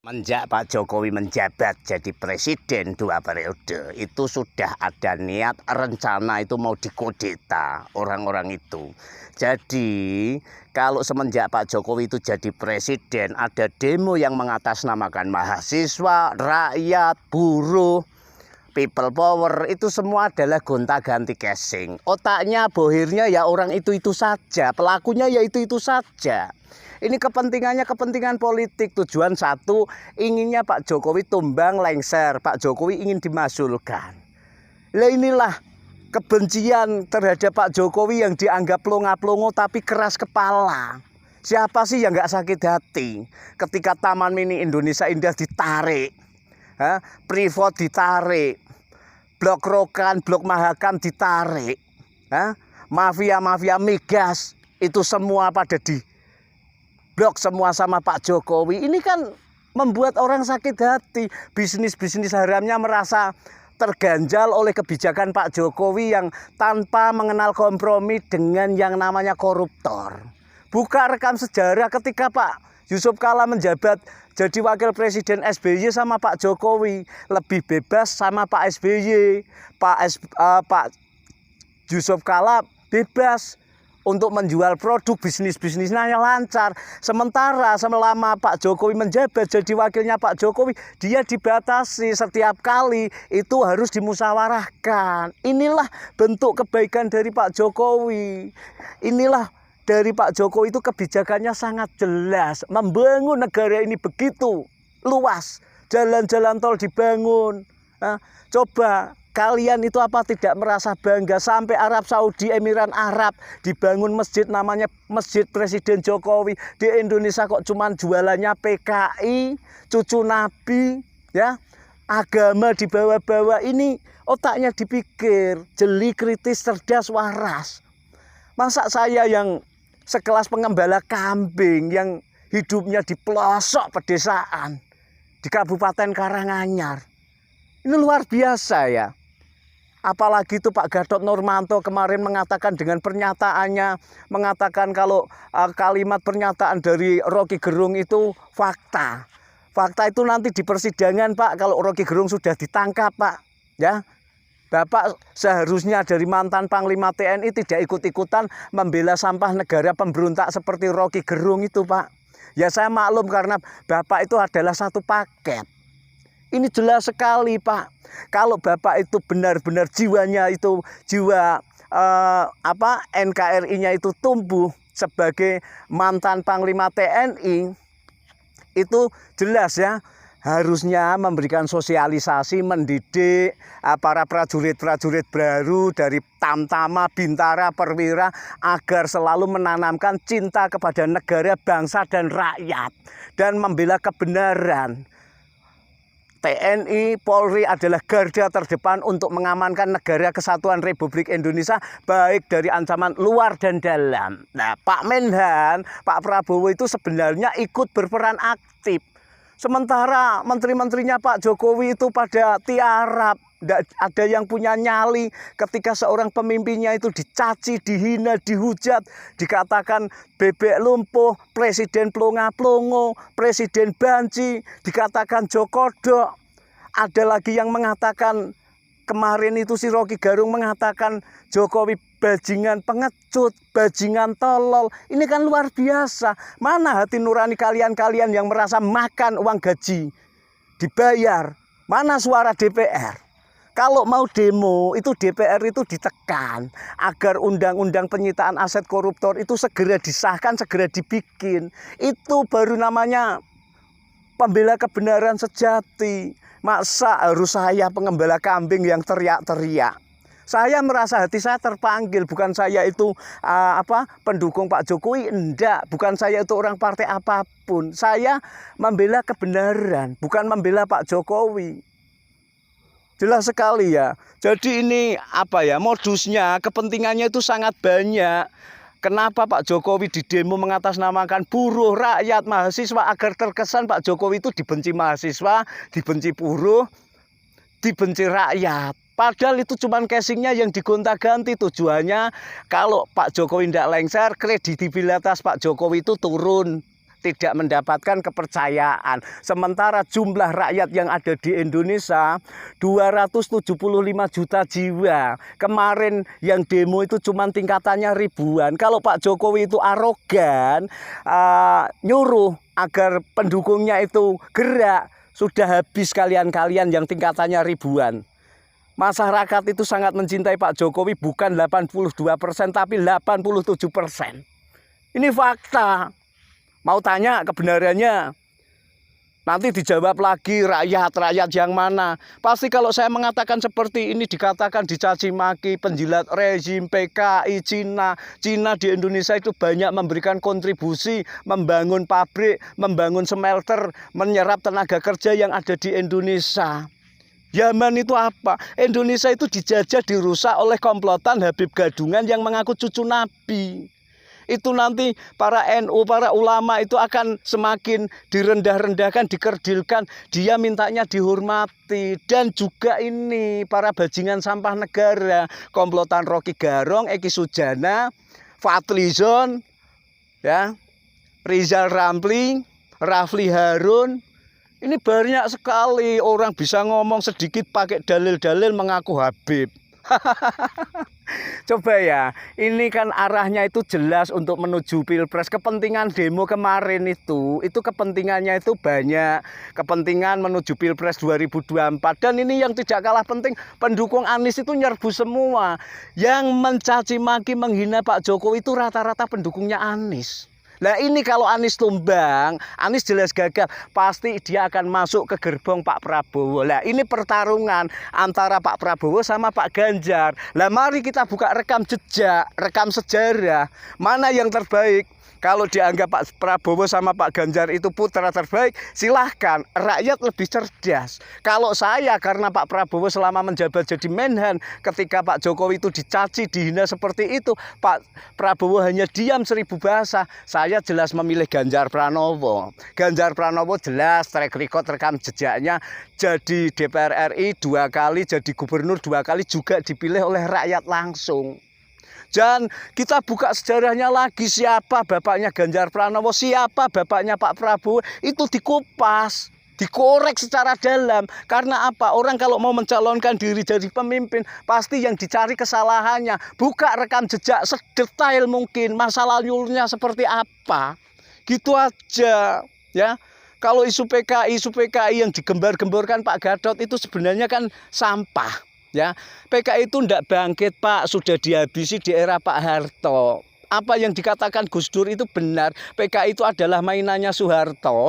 Semenjak Pak Jokowi menjabat jadi presiden 2 periode, itu sudah ada niat rencana itu mau dikudeta orang-orang itu. Jadi kalau semenjak Pak Jokowi itu jadi presiden, ada demo yang mengatasnamakan mahasiswa, rakyat, buruh, people power, itu semua adalah gonta-ganti casing. Otaknya, bohirnya ya orang itu-itu saja, pelakunya ya itu-itu saja. Ini kepentingannya kepentingan politik. Tujuan satu, inginnya Pak Jokowi tumbang lengser. Pak Jokowi ingin dimasulkan. Lah inilah kebencian terhadap Pak Jokowi yang dianggap plonga-plongo tapi keras kepala. Siapa sih yang nggak sakit hati ketika Taman Mini Indonesia Indah ditarik, Privo ditarik, Blok Rokan, Blok Mahakam ditarik, mafia-mafia migas itu semua pada di blok semua sama Pak Jokowi. Ini kan membuat orang sakit hati. Bisnis-bisnis haramnya merasa terganjal oleh kebijakan Pak Jokowi yang tanpa mengenal kompromi dengan yang namanya koruptor. Buka rekam sejarah ketika Pak Yusuf Kala menjabat jadi wakil presiden SBY sama Pak Jokowi. Lebih bebas sama Pak SBY. Pak Yusuf Kala bebas untuk menjual produk, bisnisnya yang lancar. Sementara selama Pak Jokowi menjabat jadi wakilnya Pak Jokowi, dia dibatasi setiap kali itu harus dimusyawarahkan. Inilah bentuk kebaikan dari Pak Jokowi. Inilah dari Pak Jokowi itu kebijakannya sangat jelas. Membangun negara ini begitu luas. Jalan-jalan tol dibangun. Coba kalian itu apa tidak merasa bangga sampai Arab Saudi, Emirat Arab dibangun masjid namanya Masjid Presiden Jokowi. Di Indonesia kok cuman jualannya PKI, cucu Nabi, ya. Agama dibawa-bawa. Ini otaknya dipikir, jeli, kritis, cerdas, waras. Masa saya yang sekelas pengembala kambing yang hidupnya di pelosok pedesaan di Kabupaten Karanganyar. Ini luar biasa ya. Apalagi itu Pak Gatot Nurmantio kemarin mengatakan dengan pernyataannya, mengatakan kalau kalimat pernyataan dari Rocky Gerung itu fakta. Fakta itu nanti di persidangan Pak, kalau Rocky Gerung sudah ditangkap Pak, ya. Bapak seharusnya dari mantan Panglima TNI tidak ikut-ikutan membela sampah negara pemberontak seperti Rocky Gerung itu Pak. Ya saya maklum karena Bapak itu adalah satu paket. Ini jelas sekali Pak. Kalau Bapak itu benar-benar jiwanya itu jiwa NKRI-nya itu tumbuh sebagai mantan Panglima TNI, itu jelas ya. Harusnya memberikan sosialisasi, mendidik para prajurit-prajurit baru dari Tamtama, Bintara, Perwira agar selalu menanamkan cinta kepada negara, bangsa, dan rakyat dan membela kebenaran. TNI, Polri adalah garda terdepan untuk mengamankan negara kesatuan Republik Indonesia baik dari ancaman luar dan dalam. Nah, Pak Menhan, Pak Prabowo itu sebenarnya ikut berperan aktif. Sementara menteri-menterinya Pak Jokowi itu pada tiarap. Tidak ada yang punya nyali ketika seorang pemimpinnya itu dicaci, dihina, dihujat. Dikatakan bebek lumpuh, presiden plonga-plongo, presiden banci, dikatakan jokodok. Ada lagi yang mengatakan, kemarin itu si Rocky Gerung mengatakan Jokowi bajingan pengecut, bajingan tolol. Ini kan luar biasa. Mana hati nurani kalian-kalian yang merasa makan uang gaji dibayar? Mana suara DPR? Kalau mau demo, itu DPR itu ditekan agar undang-undang penyitaan aset koruptor itu segera disahkan, segera dibikin. Itu baru namanya pembela kebenaran sejati. Masa harus saya pengembala kambing yang teriak-teriak? Saya merasa hati saya terpanggil, bukan saya itu pendukung Pak Jokowi, enggak, bukan saya itu orang partai apapun. Saya membela kebenaran, bukan membela Pak Jokowi. Jelas sekali ya. Jadi ini modusnya, kepentingannya itu sangat banyak. Kenapa Pak Jokowi di demo mengatasnamakan buruh, rakyat, mahasiswa agar terkesan Pak Jokowi itu dibenci mahasiswa, dibenci buruh, dibenci rakyat. Padahal itu cuma casingnya yang digonta-ganti. Tujuannya kalau Pak Jokowi tidak lengser, kredibilitas Pak Jokowi itu turun. tidak mendapatkan kepercayaan. Sementara jumlah rakyat yang ada di Indonesia 275 juta jiwa. Kemarin yang demo itu cuma tingkatannya ribuan. Kalau Pak Jokowi itu arogan, nyuruh agar pendukungnya itu gerak, sudah habis kalian-kalian yang tingkatannya ribuan. Masyarakat itu sangat mencintai Pak Jokowi, bukan 82%, tapi 87%. Ini fakta. Mau tanya kebenarannya, nanti dijawab lagi rakyat yang mana. Pasti kalau saya mengatakan seperti ini dikatakan dicaci maki, penjilat rezim, PKI, Cina. Cina di Indonesia itu banyak memberikan kontribusi, membangun pabrik, membangun smelter, menyerap tenaga kerja yang ada di Indonesia. Yaman itu apa? Indonesia itu dijajah, dirusak oleh komplotan Habib Gadungan yang mengaku cucu Nabi. Itu nanti para NU, para ulama itu akan semakin direndah-rendahkan, dikerdilkan. Dia mintanya dihormati. Dan juga ini para bajingan sampah negara, komplotan Rocky Garong, Eki Sujana, Fadlizon, ya, Rizal Ramli, Rafli Harun. Ini banyak sekali orang bisa ngomong sedikit pakai dalil-dalil mengaku Habib. Coba ya, ini kan arahnya itu jelas untuk menuju Pilpres. Kepentingan demo kemarin itu kepentingannya itu banyak. Kepentingan menuju Pilpres 2024. Dan ini yang tidak kalah penting, pendukung Anies itu nyerbu semua. Yang mencaci maki, menghina Pak Jokowi itu rata-rata pendukungnya Anies. Nah ini kalau Anies tumbang, Anies jelas gagal, pasti dia akan masuk ke gerbong Pak Prabowo. Nah ini pertarungan antara Pak Prabowo sama Pak Ganjar. Nah mari kita buka rekam jejak, rekam sejarah, mana yang terbaik. Kalau dianggap Pak Prabowo sama Pak Ganjar itu putra terbaik, silahkan, rakyat lebih cerdas. Kalau saya, karena Pak Prabowo selama menjabat jadi Menhan, ketika Pak Jokowi itu dicaci, dihina seperti itu, Pak Prabowo hanya diam 1000 bahasa. Saya jelas memilih Ganjar Pranowo. Ganjar Pranowo jelas track record rekam jejaknya, jadi DPR RI 2 kali, jadi gubernur 2 kali, juga dipilih oleh rakyat langsung. Dan kita buka sejarahnya lagi, siapa bapaknya Ganjar Pranowo, siapa bapaknya Pak Prabowo, itu dikupas, dikorek secara dalam. Karena apa? Orang kalau mau mencalonkan diri jadi pemimpin, pasti yang dicari kesalahannya. Buka rekam jejak sedetail mungkin, masa lalunya seperti apa. Gitu aja ya. Kalau isu PKI yang digembar-gemborkan Pak Gatot itu sebenarnya kan sampah. Ya, PKI itu tidak bangkit Pak, sudah dihabisi di era Pak Harto. Apa yang dikatakan Gus Dur itu benar, PKI itu adalah mainannya Soeharto.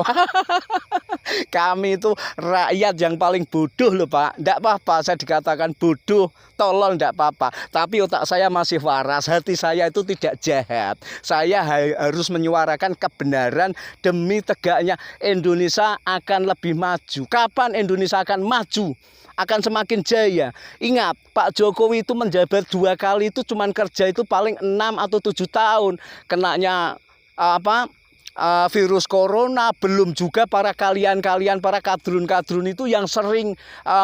Kami itu rakyat yang paling bodoh loh Pak. Tidak apa-apa saya dikatakan bodoh, tolol tidak apa-apa. Tapi otak saya masih waras, hati saya itu tidak jahat. Saya harus menyuarakan kebenaran demi tegaknya Indonesia akan lebih maju. Kapan Indonesia akan maju? Akan semakin jaya. Ingat, Pak Jokowi itu menjabat 2 kali itu cuman kerja itu paling 6 atau 7 tahun. Kenanya virus corona, belum juga para kalian para kadrun itu yang sering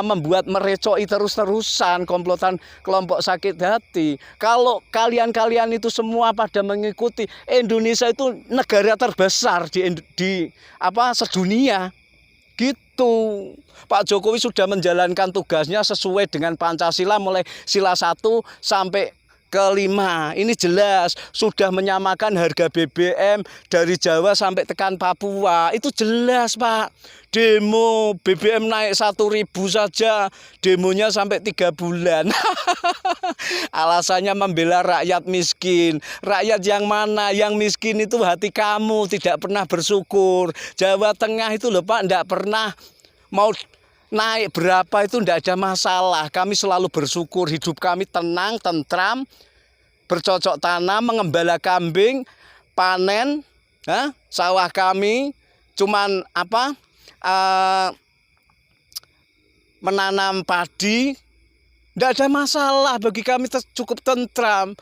membuat merecoi terus-terusan komplotan kelompok sakit hati. Kalau kalian itu semua pada mengikuti, Indonesia itu negara terbesar di sedunia. Gitu. Pak Jokowi sudah menjalankan tugasnya sesuai dengan Pancasila mulai sila 1 sampai ke 5. Ini jelas sudah menyamakan harga BBM dari Jawa sampai tekan Papua. Itu jelas Pak. Demo BBM naik 1.000 saja, demonya sampai 3 bulan. Alasannya membela rakyat miskin. Rakyat yang mana? Yang miskin itu hati kamu, tidak pernah bersyukur. Jawa Tengah itu loh Pak, tidak pernah mau naik berapa itu tidak ada masalah. Kami selalu bersyukur, hidup kami tenang, tentram, bercocok tanam, mengembala kambing, panen, sawah kami cuman menanam padi, tidak ada masalah bagi kami, cukup tentram.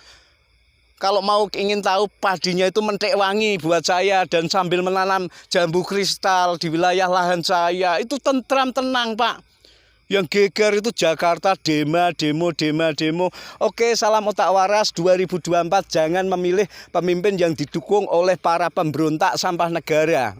Kalau ingin tahu padinya itu mentek wangi buat saya, dan sambil menanam jambu kristal di wilayah lahan saya, itu tentram tenang Pak. Yang geger itu Jakarta, demo. Oke, salam otak waras 2024. Jangan memilih pemimpin yang didukung oleh para pemberontak sampah negara.